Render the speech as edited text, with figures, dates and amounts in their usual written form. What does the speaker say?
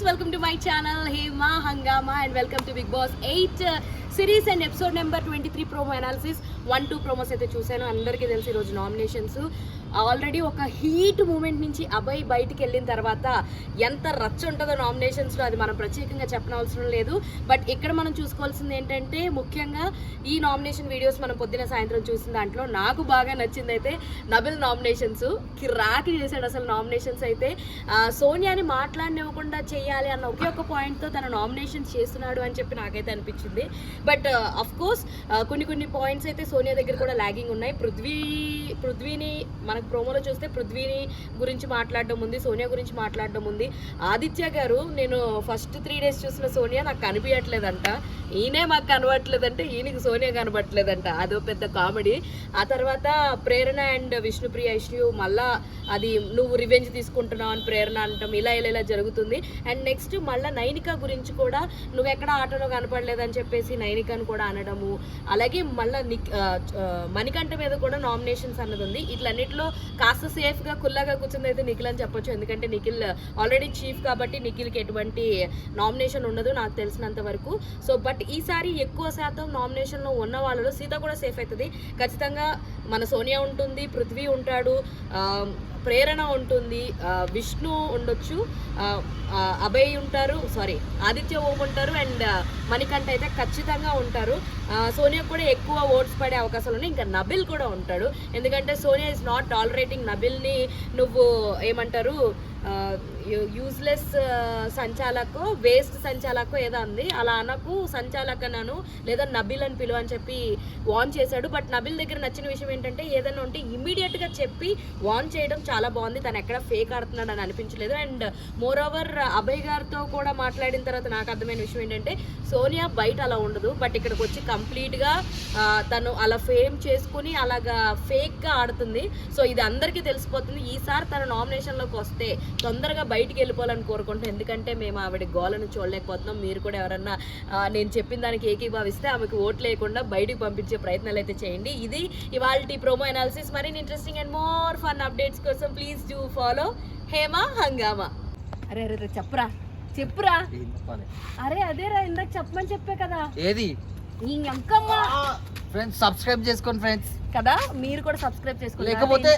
welcome to my channel Hema Hangama and welcome to Big Boss 8 series and episode number 23 promo analysis 1-2 promos అయితే చూసాను. అందరికీ తెలిసి ఈరోజు nominations already ఒక heat moment నుంచి అభయ్ బయటికి వెళ్ళిన తర్వాత ఎంత రచ్చ ఉంటుందో నామినేషన్స్లో అది మనం ప్రత్యేకంగా చెప్పనవసరం లేదు. బట్ ఇక్కడ మనం చూసుకోవాల్సింది ఏంటంటే ముఖ్యంగా ఈ నామినేషన్ వీడియోస్ మనం పొద్దున సాయంత్రం చూసిన దాంట్లో నాకు బాగా నచ్చింది అయితే నబిల్ నామినేషన్స్ కిరాకి చేశాడు. అసలు నామినేషన్స్ అయితే సోనియాని మాట్లాడనివ్వకుండా చేయాలి అన్న ఒకే ఒక పాయింట్తో తన నామినేషన్స్ చేస్తున్నాడు అని చెప్పి నాకైతే అనిపించింది. బట్ అఫ్ కోర్స్ కొన్ని పాయింట్స్ అయితే సోనియా దగ్గర కూడా లాగింగ్ ఉన్నాయి. పృథ్వీని మనకు ప్రోమోలో చూస్తే పృథ్వీని గురించి మాట్లాడడం ఉంది, సోనియా గురించి మాట్లాడడం ఉంది. ఆదిత్య గారు నేను ఫస్ట్ 3 days చూసిన సోనియా నాకు కనిపించట్లేదంట, ఈయనే మాకు కనబడట్లేదంటే ఈయనకి సోనియా కనబడట్లేదంట. అదో పెద్ద కామెడీ. ఆ తర్వాత ప్రేరణ అండ్ విష్ణుప్రియ ఇష్యూ మళ్ళా అది నువ్వు రివెంజ్ తీసుకుంటున్నావు అని ప్రేరణ అంటాం, ఇలా జరుగుతుంది. అండ్ నెక్స్ట్ మళ్ళీ నైనిక గురించి కూడా నువ్వెక్కడ ఆటోలో కనపడలేదని చెప్పేసి నైనికను కూడా అనడము. అలాగే మళ్ళీ మణికంఠ మీద కూడా నామినేషన్స్ అన్నది ఉంది. ఇట్లన్నిటిలో కాస్త సేఫ్గా కుల్లాగా కూర్చుంది అయితే నిఖిల్ అని చెప్పొచ్చు. ఎందుకంటే నిఖిల్ ఆల్రెడీ చీఫ్ కాబట్టి నిఖిల్కి ఎటువంటి నామినేషన్ ఉండదు నాకు తెలిసినంత వరకు. సో బట్ ఈసారి ఎక్కువ శాతం నామినేషన్లో ఉన్న వాళ్ళలో సీత కూడా సేఫ్ అవుతుంది ఖచ్చితంగా. మన సోనియా ఉంటుంది, పృథ్వీ ఉంటాడు, ప్రేరణ ఉంటుంది, విష్ణు ఉండొచ్చు, అభయ్ ఉంటారు, ఆదిత్య ఓం ఉంటారు, అండ్ మణికంఠ అయితే ఖచ్చితంగా ఉంటారు. సోనియా కూడా ఎక్కువ ఓట్స్ పడే అవకాశాలు ఉన్నాయి. ఇంకా నబిల్ కూడా ఉంటాడు. ఎందుకంటే సోనియా ఇస్ నాట్ టాలరేటింగ్ నబిల్ని. నువ్వు ఏమంటారు యూజ్లెస్ సంచాలకో వేస్ట్ సంచాలకో ఏదో అంది, అలా అనకు సంచాలకనను లేదా నబిల్ అని పిలువ అని చెప్పి వార్న్ చేశాడు. బట్ నబిల్ దగ్గర నచ్చిన విషయం ఏంటంటే ఏదైనా ఉంటే ఇమ్మీడియట్గా చెప్పి వార్న్ చేయడం చాలా బాగుంది. తను ఎక్కడ ఫేక్ ఆడుతున్నాడు అని అనిపించలేదు. అండ్ మోర్ ఓవర్ అభయ్ గారితో కూడా మాట్లాడిన తర్వాత నాకు అర్థమైన విషయం ఏంటంటే సోనియా బయట అలా ఉండదు, బట్ ఇక్కడికి వచ్చి కంప్లీట్గా తను అలా ఫేమ్ చేసుకుని అలాగా ఫేక్గా ఆడుతుంది. సో ఇది అందరికీ తెలిసిపోతుంది. ఈసారి తన నామినేషన్లోకి వస్తే తొందరగా బయటికి వెళ్ళిపోవాలని కోరుకుంటాం. ఎందుకంటే మేము ఆవిడ గోలను చూడలేకపోతున్నాం. మీరు కూడా ఎవరన్నా నేను చెప్పిన దానికి ఏకీభావిస్తే ఆమెకు ఓట్లు లేకుండా బయటికి పంపించే ప్రయత్నాలు అయితే చేయండి. ఇది ఇవాల్టి ప్రోమో అనాలిసిస్. మరిన్ని interesting and more fun updates కోసం ప్లీజ్ డూ ఫాలో హేమా హంగామా. అరే చెప్పురా అరే అదేరా ఇందాక చెప్పమని చెప్పే కదా. ఏది ఫ్రెండ్స్ సబ్స్క్రైబ్ చేసుకోండి ఫ్రెండ్స్ కదా. మీరు కూడా సబ్స్క్రైబ్ చేసుకోండి, లేకపోతే